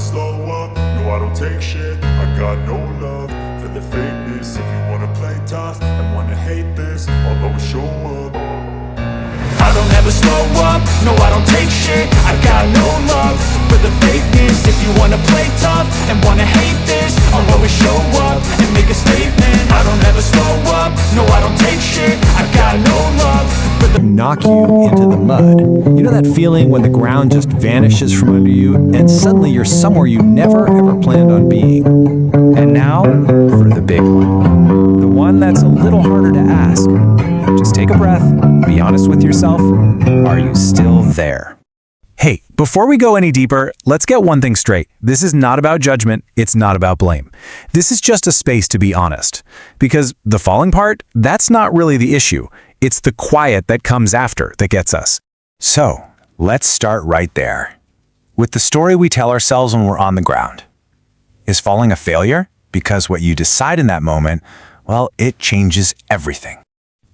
slow up, no I don't take shit. I got no love for the fakeness. If you wanna play tough and wanna hate this, I'll always show up. I don't ever slow up, no I don't take shit. I got no love for the fakeness. If you wanna play tough and wanna hate this, I'll always show up and make a statement. I don't ever slow up, no I don't take shit. I got no love for the knock you into the mud. You know that feeling when the ground just vanishes from under you and suddenly you're somewhere you never ever planned on being? And now for the big one. The one that's a little harder to ask. Just take a breath, be honest with yourself. Are you still there? Hey, before we go any deeper, let's get one thing straight. This is not about judgment, it's not about blame. This is just a space to be honest. Because the falling part, that's not really the issue. It's the quiet that comes after that gets us. So, let's start right there. With the story we tell ourselves when we're on the ground. Is falling a failure? Because what you decide in that moment, well, it changes everything.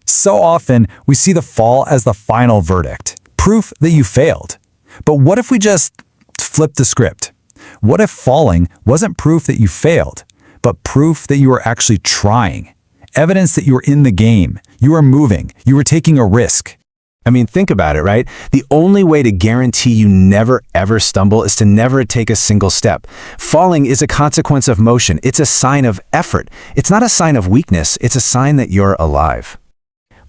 So often, we see the fall as the final verdict, proof that you failed. But what if we just flip the script? What if falling wasn't proof that you failed, but proof that you were actually trying? Evidence that you were in the game, you were moving, you were taking a risk. I mean, think about it, right? The only way to guarantee you never ever stumble is to never take a single step. Falling is a consequence of motion. It's a sign of effort. It's not a sign of weakness. It's a sign that you're alive.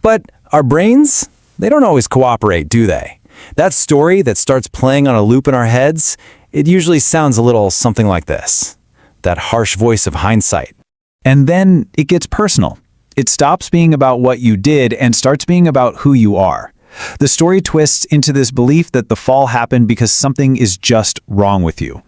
But our brains, they don't always cooperate, do they? That story that starts playing on a loop in our heads, it usually sounds a little something like this. That harsh voice of hindsight. And then it gets personal. It stops being about what you did and starts being about who you are. The story twists into this belief that the fall happened because something is just wrong with you.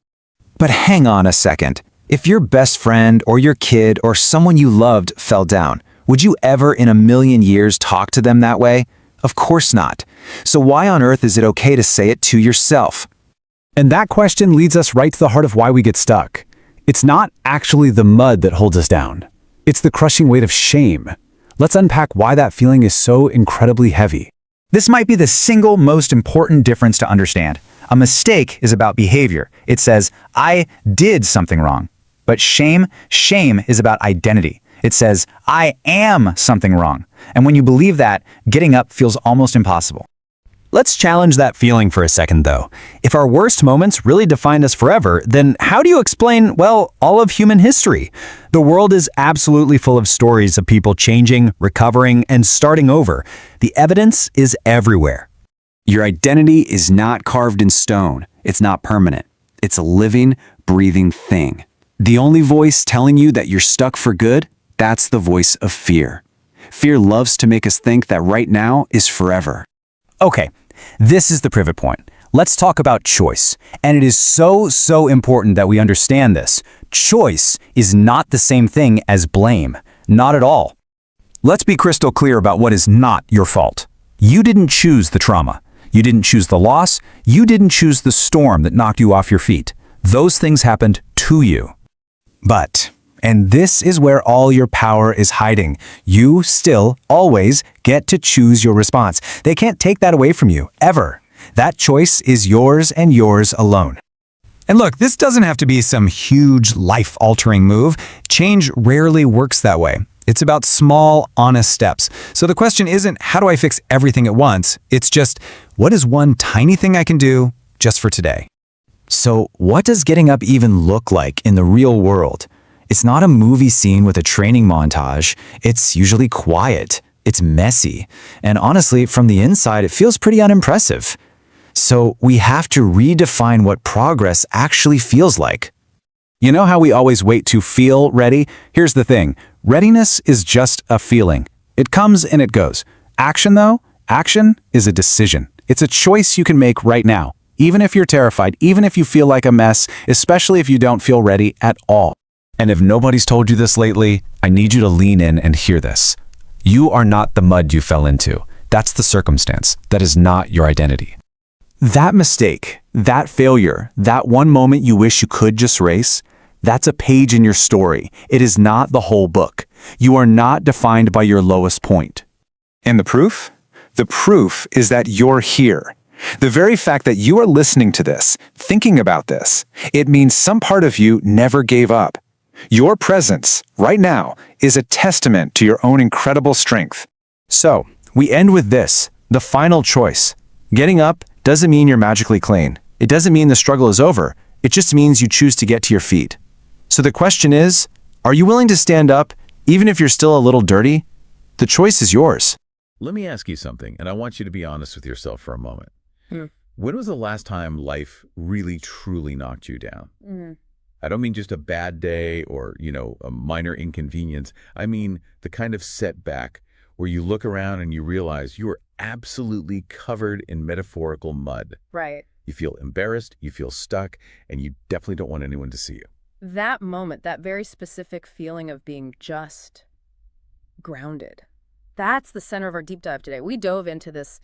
But hang on a second. If your best friend or your kid or someone you loved fell down, would you ever in a million years talk to them that way? Of course not. So why on earth is it okay to say it to yourself? And that question leads us right to the heart of why we get stuck. It's not actually the mud that holds us down. It's the crushing weight of shame. Let's unpack why that feeling is so incredibly heavy. This might be the single most important difference to understand. A mistake is about behavior. It says, I did something wrong. But shame is about identity. It says, I am something wrong. And when you believe that, getting up feels almost impossible. Let's challenge that feeling for a second, though. If our worst moments really defined us forever, then how do you explain, well, all of human history? The world is absolutely full of stories of people changing, recovering, and starting over. The evidence is everywhere. Your identity is not carved in stone. It's not permanent. It's a living, breathing thing. The only voice telling you that you're stuck for good, that's the voice of fear. Fear loves to make us think that right now is forever. Okay, this is the pivot point. Let's talk about choice. And it is so important that we understand this. Choice is not the same thing as blame. Not at all. Let's be crystal clear about what is not your fault. You didn't choose the trauma. You didn't choose the loss. You didn't choose the storm that knocked you off your feet. Those things happened to you. But, and this is where all your power is hiding, you still always get to choose your response. They can't take that away from you, ever. That choice is yours and yours alone. And look, this doesn't have to be some huge life-altering move. Change rarely works that way. It's about small, honest steps. So the question isn't, how do I fix everything at once? It's just, what is one tiny thing I can do just for today? So what does getting up even look like in the real world? It's not a movie scene with a training montage. It's usually quiet. It's messy. And honestly, from the inside, it feels pretty unimpressive. So we have to redefine what progress actually feels like. You know how we always wait to feel ready? Here's the thing. Readiness is just a feeling. It comes and it goes. Action, though, action is a decision. It's a choice you can make right now, even if you're terrified, even if you feel like a mess, especially if you don't feel ready at all. And if nobody's told you this lately, I need you to lean in and hear this. You are not the mud you fell into. That's the circumstance. That is not your identity. That mistake, that failure, that one moment you wish you could just erase, that's a page in your story. It is not the whole book. You are not defined by your lowest point. And the proof? The proof is that you're here. The very fact that you are listening to this, thinking about this, it means some part of you never gave up. Your presence, right now, is a testament to your own incredible strength. So, we end with this, the final choice. Getting up doesn't mean you're magically clean. It doesn't mean the struggle is over. It just means you choose to get to your feet. So the question is, are you willing to stand up, even if you're still a little dirty? The choice is yours. Let me ask you something, and I want you to be honest with yourself for a moment. When was the last time life really, truly knocked you down? I don't mean just a bad day or, a minor inconvenience. I mean the kind of setback where you look around and you realize you are absolutely covered in metaphorical mud. Right. You feel embarrassed, you feel stuck, and you definitely don't want anyone to see you. That moment, that very specific feeling of being just grounded, that's the center of our deep dive today. We dove into this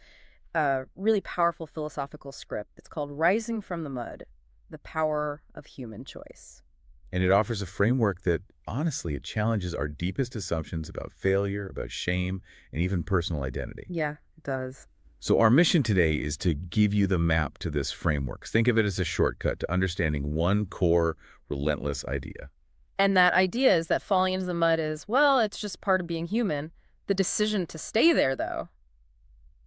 really powerful philosophical script. It's called Rising from the Mud, The Power of Human Choice. And it offers a framework that, honestly, it challenges our deepest assumptions about failure, about shame, and even personal identity. Yeah, it does. So our mission today is to give you the map to this framework. Think of it as a shortcut to understanding one core, relentless idea. And that idea is that falling into the mud is, well, it's just part of being human. The decision to stay there, though,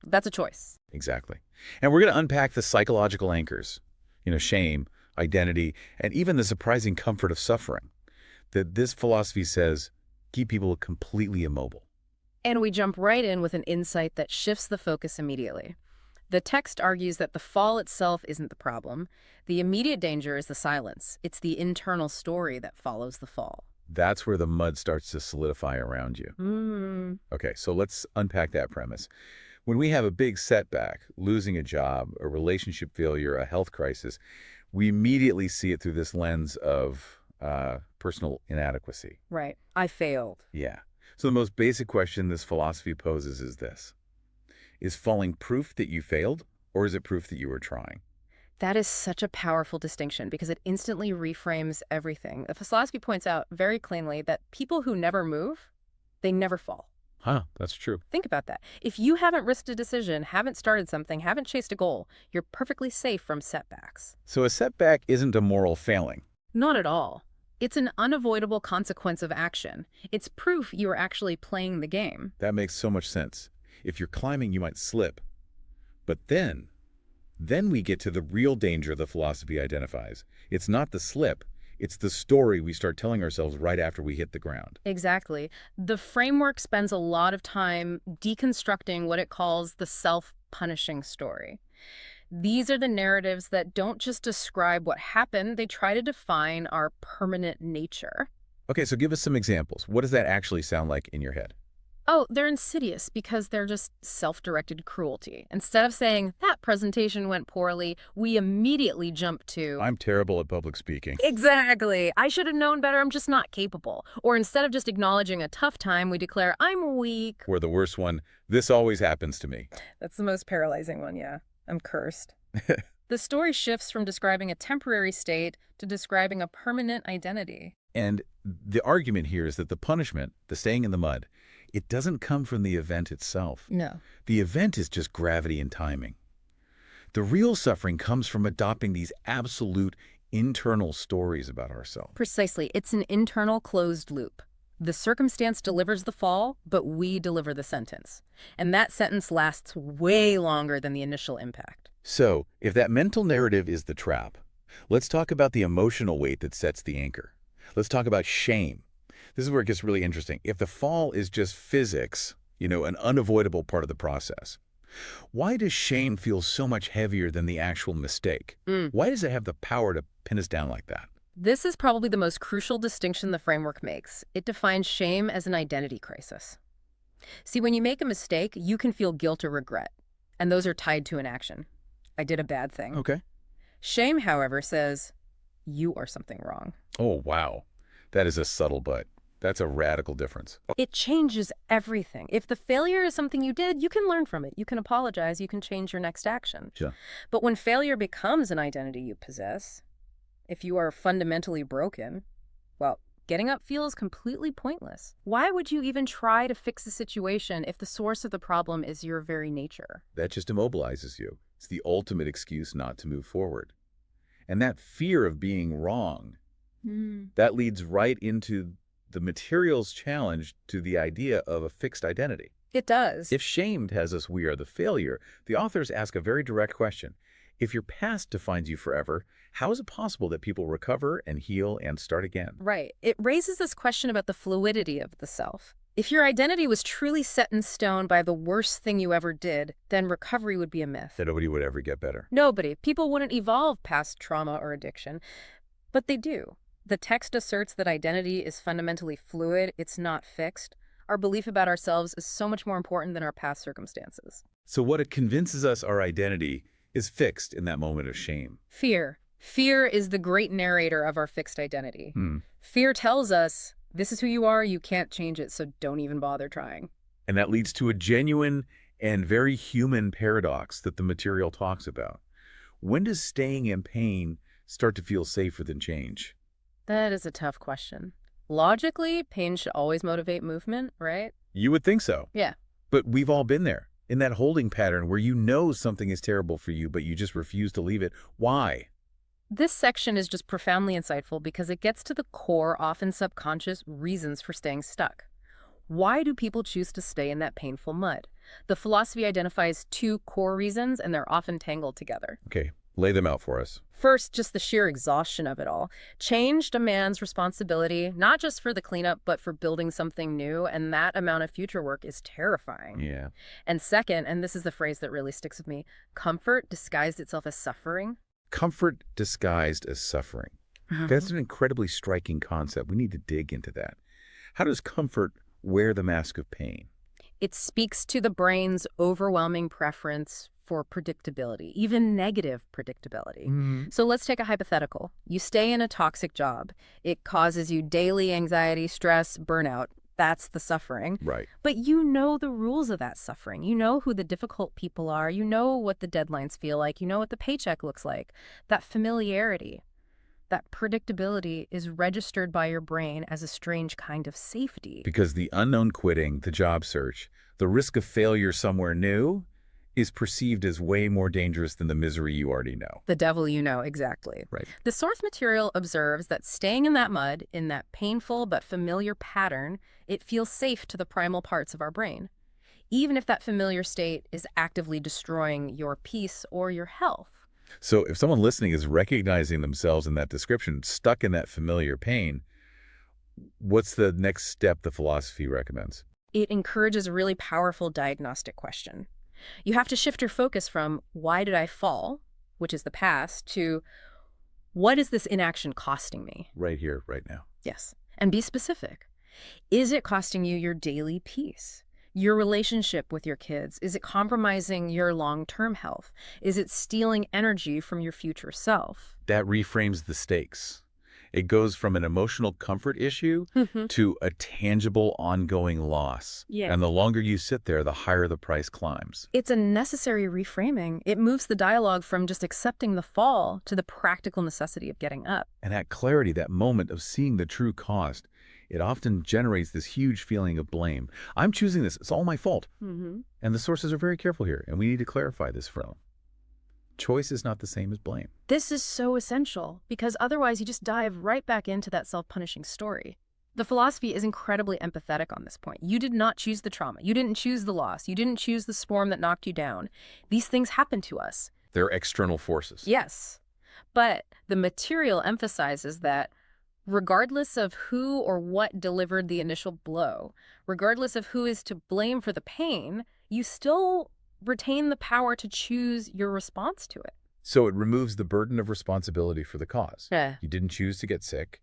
that's a choice. Exactly. And we're going to unpack the psychological anchors, shame, identity, and even the surprising comfort of suffering that this philosophy says keep people completely immobile. And we jump right in with an insight that shifts the focus immediately. The text argues that the fall itself isn't the problem. The immediate danger is the silence. It's the internal story that follows the fall. That's where the mud starts to solidify around you. Okay, so let's unpack that premise. When we have a big setback, losing a job, a relationship failure, a health crisis, we immediately see it through this lens of personal inadequacy. Right. I failed. Yeah. So the most basic question this philosophy poses is this. Is falling proof that you failed, or is it proof that you were trying? That is such a powerful distinction because it instantly reframes everything. The philosophy points out very cleanly that people who never move, they never fall. Huh, that's true. Think about that. If you haven't risked a decision, haven't started something, haven't chased a goal, you're perfectly safe from setbacks. So a setback isn't a moral failing. Not at all. It's an unavoidable consequence of action. It's proof you are actually playing the game. That makes so much sense. If you're climbing, you might slip. But then we get to the real danger the philosophy identifies. It's not the slip. It's the story we start telling ourselves right after we hit the ground. Exactly. The framework spends a lot of time deconstructing what it calls the self-punishing story. These are the narratives that don't just describe what happened, they try to define our permanent nature. Okay, so give us some examples. What does that actually sound like in your head? Oh, they're insidious because they're just self-directed cruelty. Instead of saying, that presentation went poorly, we immediately jump to, I'm terrible at public speaking. exactly. I should have known better. I'm just not capable. Or instead of just acknowledging a tough time, we declare, I'm weak. Or the worst one, this always happens to me. That's the most paralyzing one, yeah. I'm cursed. The story shifts from describing a temporary state to describing a permanent identity. And the argument here is that the punishment, the staying in the mud, it doesn't come from the event itself. No. The event is just gravity and timing. The real suffering comes from adopting these absolute internal stories about ourselves. Precisely. It's an internal closed loop. The circumstance delivers the fall, but we deliver the sentence. And that sentence lasts way longer than the initial impact. So, if that mental narrative is the trap, let's talk about the emotional weight that sets the anchor. Let's talk about shame. This is where it gets really interesting. If the fall is just physics, an unavoidable part of the process, why does shame feel so much heavier than the actual mistake? Why does it have the power to pin us down like that? This is probably the most crucial distinction the framework makes. It defines shame as an identity crisis. See, when you make a mistake, you can feel guilt or regret, and those are tied to an action. I did a bad thing. Okay. Shame, however, says, you are something wrong. Oh, wow. That is a subtle but that's a radical difference. It changes everything. If the failure is something you did, you can learn from it. You can apologize. You can change your next action. Sure. But when failure becomes an identity you possess, if you are fundamentally broken, well, getting up feels completely pointless. Why would you even try to fix a situation if the source of the problem is your very nature? That just immobilizes you. It's the ultimate excuse not to move forward. And that fear of being wrong, that leads right into the materials challenge to the idea of a fixed identity. It does. If shamed has us we are the failure, the authors ask a very direct question. If your past defines you forever, how is it possible that people recover and heal and start again? Right. It raises this question about the fluidity of the self. If your identity was truly set in stone by the worst thing you ever did, then recovery would be a myth. That nobody would ever get better. Nobody. People wouldn't evolve past trauma or addiction, but they do. The text asserts that identity is fundamentally fluid, it's not fixed. Our belief about ourselves is so much more important than our past circumstances. So what it convinces us our identity is fixed in that moment of shame. Fear. Fear is the great narrator of our fixed identity. Fear tells us, this is who you are, you can't change it, so don't even bother trying. And that leads to a genuine and very human paradox that the material talks about. When does staying in pain start to feel safer than change? That is a tough question. Logically, pain should always motivate movement, right? You would think so. Yeah. But we've all been there, in that holding pattern where you know something is terrible for you, but you just refuse to leave it. Why? This section is just profoundly insightful because it gets to the core, often subconscious, reasons for staying stuck. Why do people choose to stay in that painful mud? The philosophy identifies two core reasons, and they're often tangled together. Okay, lay them out for us. First, just the sheer exhaustion of it all. Change demands responsibility, not just for the cleanup, but for building something new, and that amount of future work is terrifying. Yeah. And second, and this is the phrase that really sticks with me, comfort disguised itself as suffering. Comfort disguised as suffering. That's an incredibly striking concept. We need to dig into that. How does comfort wear the mask of pain? It speaks to the brain's overwhelming preference for predictability, even negative predictability. So let's take a hypothetical. You stay in a toxic job. It causes you daily anxiety, stress, burnout. That's the suffering. Right. But you know the rules of that suffering. You know who the difficult people are. You know what the deadlines feel like. You know what the paycheck looks like. That familiarity, that predictability is registered by your brain as a strange kind of safety. Because the unknown quitting, the job search, the risk of failure somewhere new is perceived as way more dangerous than the misery you already know. The devil you know, exactly. Right. The source material observes that staying in that mud, in that painful but familiar pattern, it feels safe to the primal parts of our brain, even if that familiar state is actively destroying your peace or your health. So if someone listening is recognizing themselves in that description, stuck in that familiar pain, what's the next step the philosophy recommends? It encourages a really powerful diagnostic question. You have to shift your focus from why did I fall, which is the past, to what is this inaction costing me? Right here, right now. Yes. And be specific. Is it costing you your daily peace? Your relationship with your kids? Is it compromising your long-term health? Is it stealing energy from your future self? That reframes the stakes. It goes from an emotional comfort issue to a tangible ongoing loss. Yeah. And the longer you sit there, the higher the price climbs. It's a necessary reframing. It moves the dialogue from just accepting the fall to the practical necessity of getting up. And that clarity, that moment of seeing the true cost, it often generates this huge feeling of blame. I'm choosing this. It's all my fault. And the sources are very careful here, and we need to clarify this for them. Choice is not the same as blame. This is so essential because otherwise you just dive right back into that self-punishing story. The philosophy is incredibly empathetic on this point. You did not choose the trauma. You didn't choose the loss. You didn't choose the storm that knocked you down. These things happen to us. They're external forces. Yes. But the material emphasizes that regardless of who or what delivered the initial blow, regardless of who is to blame for the pain, you still retain the power to choose your response to it. So it removes the burden of responsibility for the cause. Yeah. You didn't choose to get sick,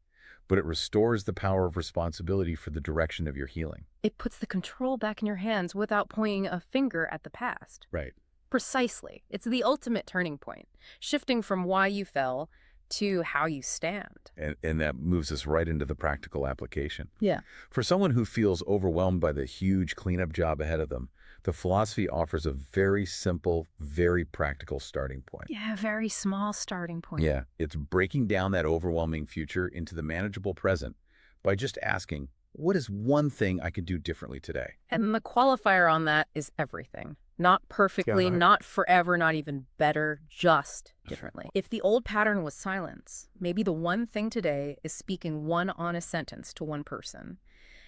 but it restores the power of responsibility for the direction of your healing. It puts the control back in your hands without pointing a finger at the past. Right. Precisely. It's the ultimate turning point, shifting from why you fell to how you stand. And that moves us right into the practical application. Yeah. For someone who feels overwhelmed by the huge cleanup job ahead of them, the philosophy offers a very simple, very practical starting point. Yeah, very small starting point. Yeah, it's breaking down that overwhelming future into the manageable present by just asking, what is one thing I could do differently today? And the qualifier on that is everything. Not perfectly, Yeah. not forever, not even better, just differently. If the old pattern was silence, maybe the one thing today is speaking one honest sentence to one person.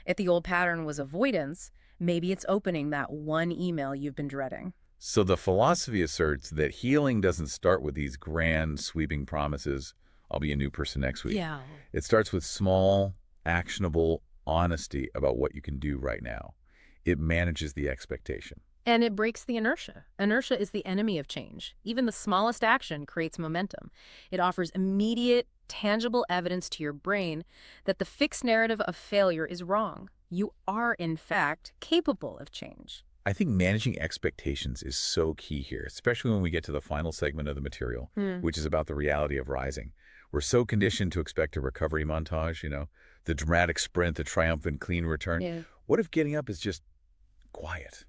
If the old pattern was avoidance, maybe it's opening that one email you've been dreading. So the philosophy asserts that healing doesn't start with these grand, sweeping promises, I'll be a new person next week. Yeah. It starts with small, actionable honesty about what you can do right now. It manages the expectation. And it breaks the inertia. Inertia is the enemy of change. Even the smallest action creates momentum. It offers immediate, tangible evidence to your brain that the fixed narrative of failure is wrong. You are, in fact, capable of change. I think managing expectations is so key here, especially when we get to the final segment of the material, which is about the reality of rising. We're so conditioned to expect a recovery montage, the dramatic sprint, the triumphant clean return. Yeah. What if getting up is just quiet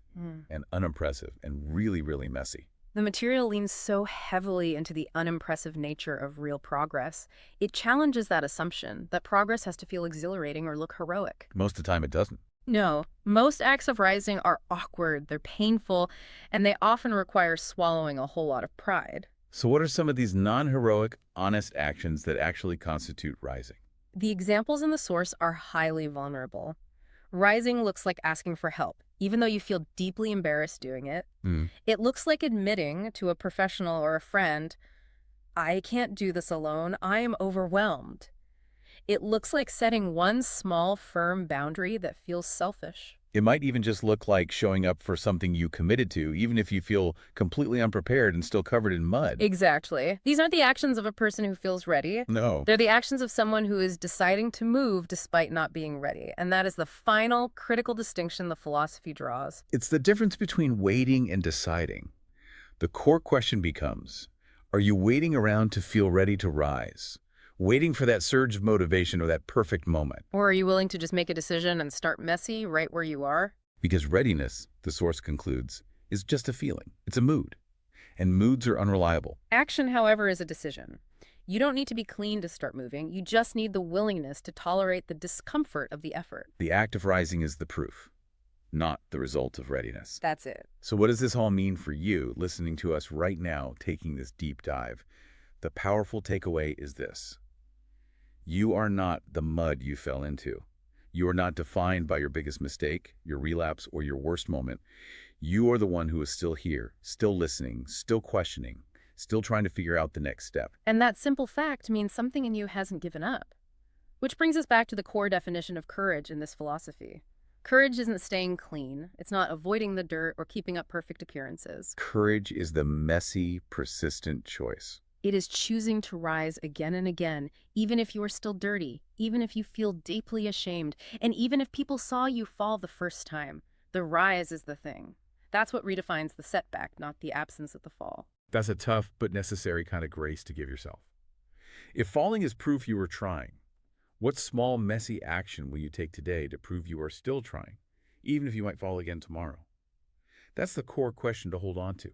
and unimpressive and really, really messy? The material leans so heavily into the unimpressive nature of real progress. It challenges that assumption that progress has to feel exhilarating or look heroic. Most of the time it doesn't. No, most acts of rising are awkward, they're painful, and they often require swallowing a whole lot of pride. So what are some of these non-heroic, honest actions that actually constitute rising? The examples in the source are highly vulnerable. Rising looks like asking for help, even though you feel deeply embarrassed doing it. It looks like admitting to a professional or a friend, I can't do this alone, I am overwhelmed. It looks like setting one small, firm boundary that feels selfish. It might even just look like showing up for something you committed to, even if you feel completely unprepared and still covered in mud. Exactly. These aren't the actions of a person who feels ready. No. They're the actions of someone who is deciding to move despite not being ready. And that is the final critical distinction the philosophy draws. It's the difference between waiting and deciding. The core question becomes, are you waiting around to feel ready to rise? Waiting for that surge of motivation or that perfect moment? Or are you willing to just make a decision and start messy right where you are? Because readiness, the source concludes, is just a feeling. It's a mood. And moods are unreliable. Action, however, is a decision. You don't need to be clean to start moving. You just need the willingness to tolerate the discomfort of the effort. The act of rising is the proof, not the result of readiness. That's it. So what does this all mean for you listening to us right now, taking this deep dive? The powerful takeaway is this. You are not the mud you fell into. You are not defined by your biggest mistake, your relapse, or your worst moment. You are the one who is still here, still listening, still questioning, still trying to figure out the next step. And that simple fact means something in you hasn't given up. Which brings us back to the core definition of courage in this philosophy. Courage isn't staying clean. It's not avoiding the dirt or keeping up perfect appearances. Courage is the messy, persistent choice. It is choosing to rise again and again, even if you are still dirty, even if you feel deeply ashamed, and even if people saw you fall the first time. The rise is the thing. That's what redefines the setback, not the absence of the fall. That's a tough but necessary kind of grace to give yourself. If falling is proof you were trying, what small, messy action will you take today to prove you are still trying, even if you might fall again tomorrow? That's the core question to hold on to.